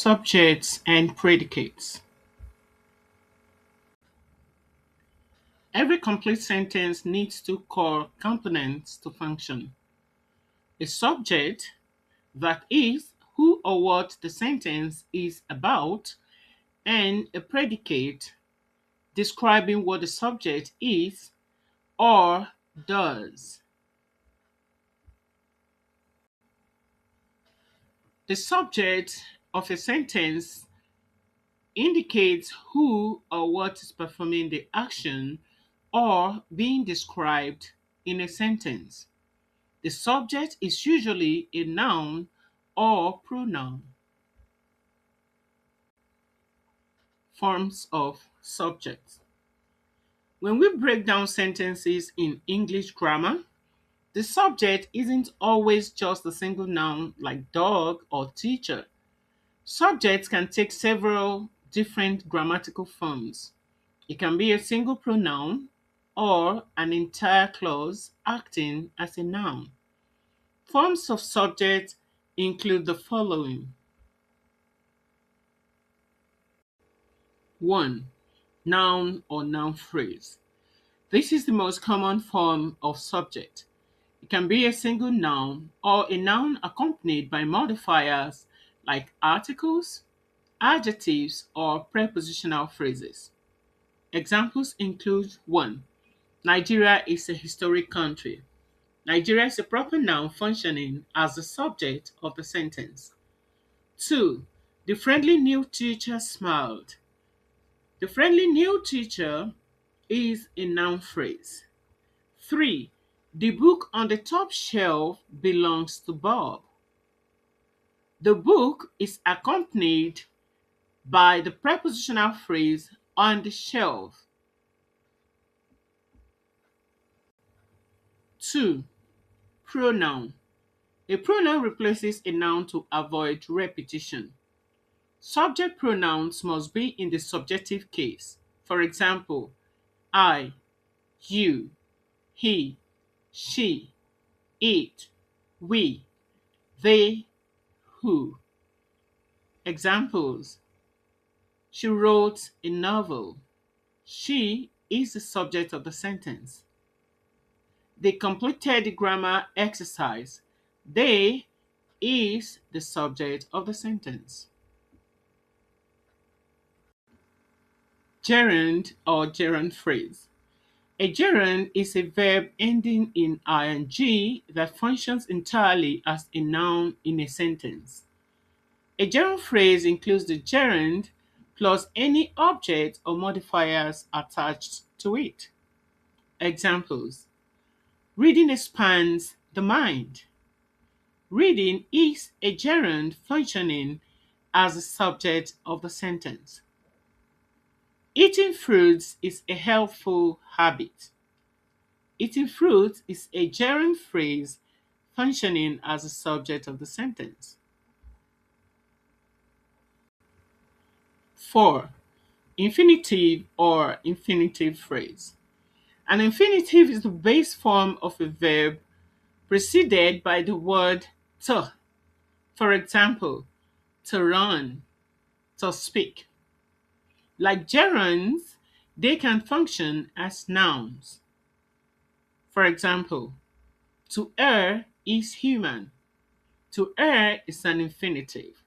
Subjects and predicates. Every complete sentence needs two core components to function: a subject, that is, who or what the sentence is about, and a predicate, describing what the subject is or does. The subject of a sentence indicates who or what is performing the action or being described in a sentence. The subject is usually a noun or pronoun. Forms of subject. When we break down sentences in English grammar, the subject isn't always just a single noun like dog or teacher. Subjects can take several different grammatical forms. It can be a single pronoun or an entire clause acting as a noun. Forms of subject include the following: 1. Noun or noun phrase. This is the most common form of subject. It can be a single noun or a noun accompanied by modifiers like articles, adjectives, or prepositional phrases. Examples include: 1. Nigeria is a historic country. Nigeria is a proper noun functioning as the subject of the sentence. 2. The friendly new teacher smiled. The friendly new teacher is a noun phrase. 3. The book on the top shelf belongs to Bob. The book is accompanied by the prepositional phrase on the shelf. 2. Pronoun. A pronoun replaces a noun to avoid repetition. Subject pronouns must be in the subjective case. For example, I, you, he, she, it, we, they, who. Examples: she wrote a novel. She is the subject of the sentence. They completed the grammar exercise. They is the subject of the sentence. Gerund or gerund phrase. A gerund is a verb ending in ing that functions entirely as a noun in a sentence. A gerund phrase includes the gerund plus any object or modifiers attached to it. Examples: reading expands the mind. Reading is a gerund functioning as the subject of the sentence. Eating fruits is a healthful habit. Eating fruit is a gerund phrase functioning as the subject of the sentence. 4. Infinitive or infinitive phrase. An infinitive is the base form of a verb preceded by the word to. For example, to run, to speak. Like gerunds, they can function as nouns. For example, to err is human. To err is an infinitive.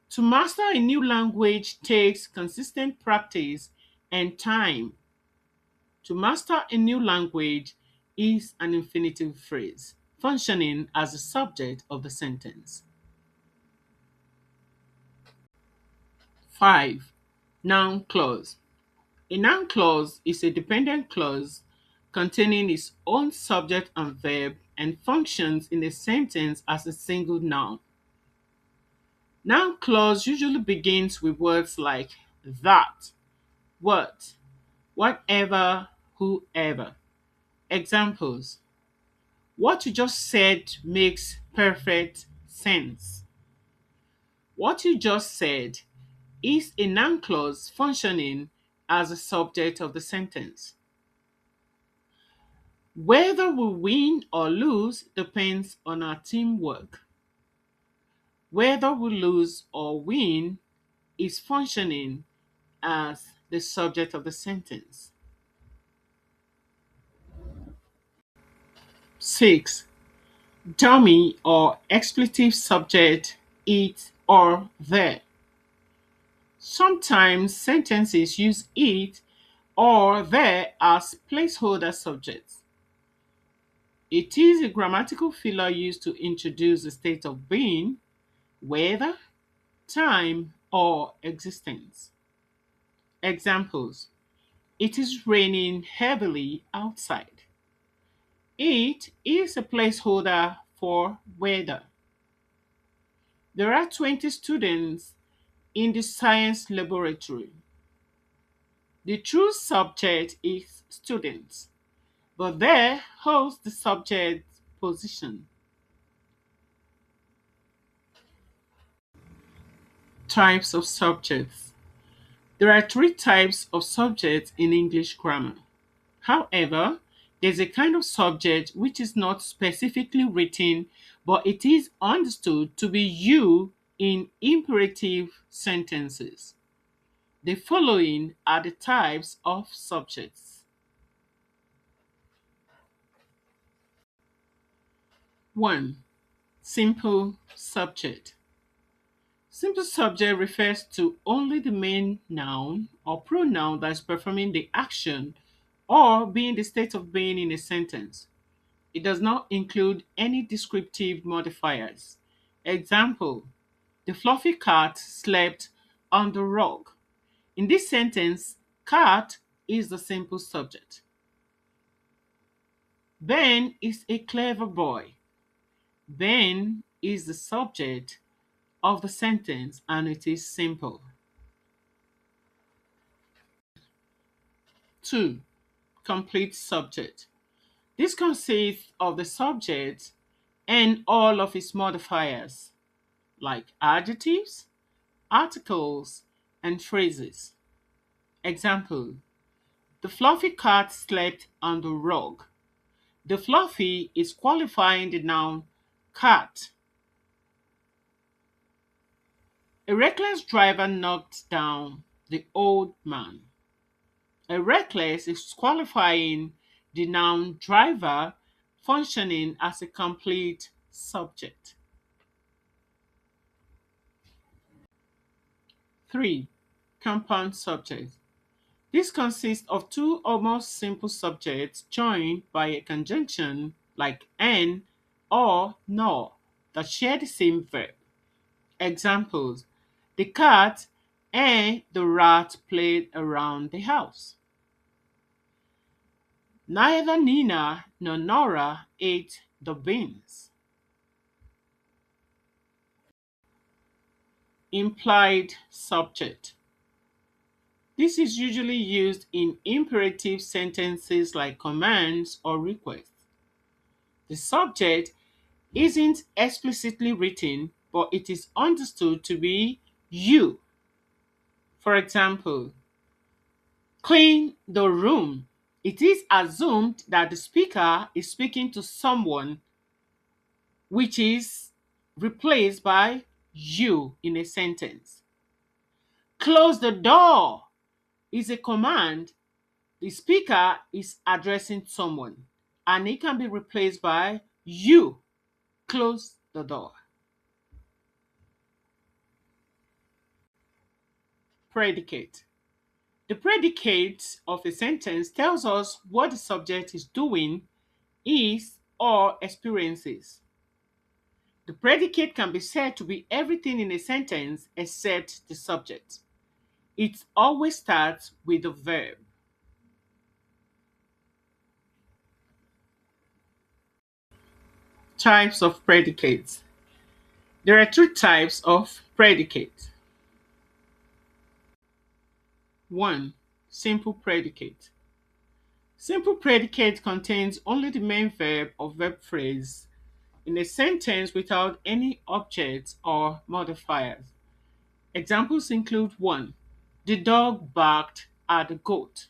To master a new language takes consistent practice and time. To master a new language is an infinitive phrase, functioning as the subject of the sentence. 5. Noun clause. A noun clause is a dependent clause containing its own subject and verb and functions in a sentence as a single noun. Noun clause usually begins with words like that, what, whatever, whoever. Examples: what you just said makes perfect sense. What you just said is a noun clause functioning as a subject of the sentence. Whether we win or lose depends on our teamwork. Whether we lose or win is functioning as the subject of the sentence. 6. Dummy or expletive subject it or there. Sometimes sentences use it or there as placeholder subjects. It is a grammatical filler used to introduce a state of being, weather, time, or existence. Examples: it is raining heavily outside. It is a placeholder for weather. There are 20 students in the science laboratory. The true subject is students, but there holds the subject position. Types of subjects. There are three types of subjects in English grammar. However, there's a kind of subject which is not specifically written, but it is understood to be you in imperative sentences. The following are the types of subjects. 1. Simple subject. Simple subject refers to only the main noun or pronoun that is performing the action or being the state of being in a sentence. It does not include any descriptive modifiers. Example: the fluffy cat slept on the rug. In this sentence, cat is the simple subject. Ben is a clever boy. Ben is the subject of the sentence and it is simple. 2. Complete subject. This consists of the subject and all of its modifiers, like adjectives, articles, and phrases. Example: the fluffy cat slept on the rug. The fluffy is qualifying the noun cat. A reckless driver knocked down the old man. A reckless is qualifying the noun driver, functioning as a complete subject. 3. Compound subject. This consists of two almost simple subjects joined by a conjunction like and or nor that share the same verb. Examples: the cat and the rat played around the house. Neither Nina nor Nora ate the beans. Implied subject. This is usually used in imperative sentences like commands or requests. The subject isn't explicitly written, but it is understood to be you. For example, clean the room. It is assumed that the speaker is speaking to someone, which is replaced by you in a sentence. Close the door is a command. The speaker is addressing someone, and it can be replaced by you. Close the door. Predicate. The predicate of a sentence tells us what the subject is doing, is, or experiences. The predicate can be said to be everything in a sentence except the subject. It always starts with a verb. Types of predicates. There are three types of predicate. 1. Simple predicate. Simple predicate contains only the main verb or verb phrase in a sentence without any objects or modifiers. Examples include: 1. The dog barked at the goat.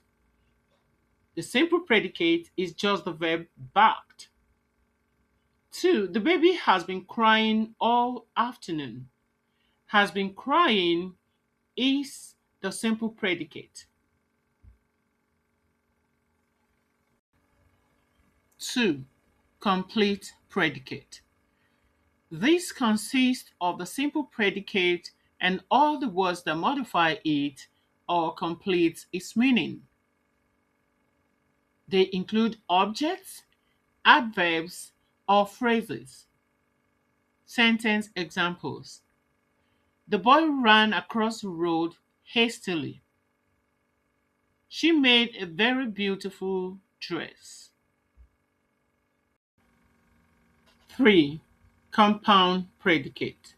The simple predicate is just the verb barked. 2. The baby has been crying all afternoon. has been crying is the simple predicate. 2. Complete predicate. This consists of the simple predicate and all the words that modify it or complete its meaning. They include objects, adverbs, or phrases. Sentence examples: The boy ran across the road hastily. She made a very beautiful dress. 3. Compound predicate.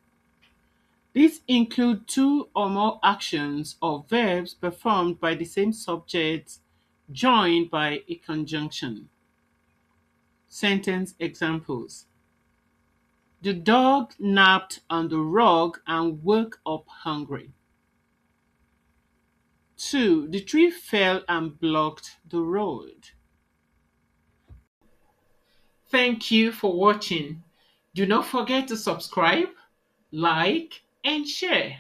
These include two or more actions or verbs performed by the same subject joined by a conjunction. Sentence examples: The dog napped on the rug and woke up hungry. 2. The tree fell and blocked the road. Thank you for watching. Do not forget to subscribe, like, and share.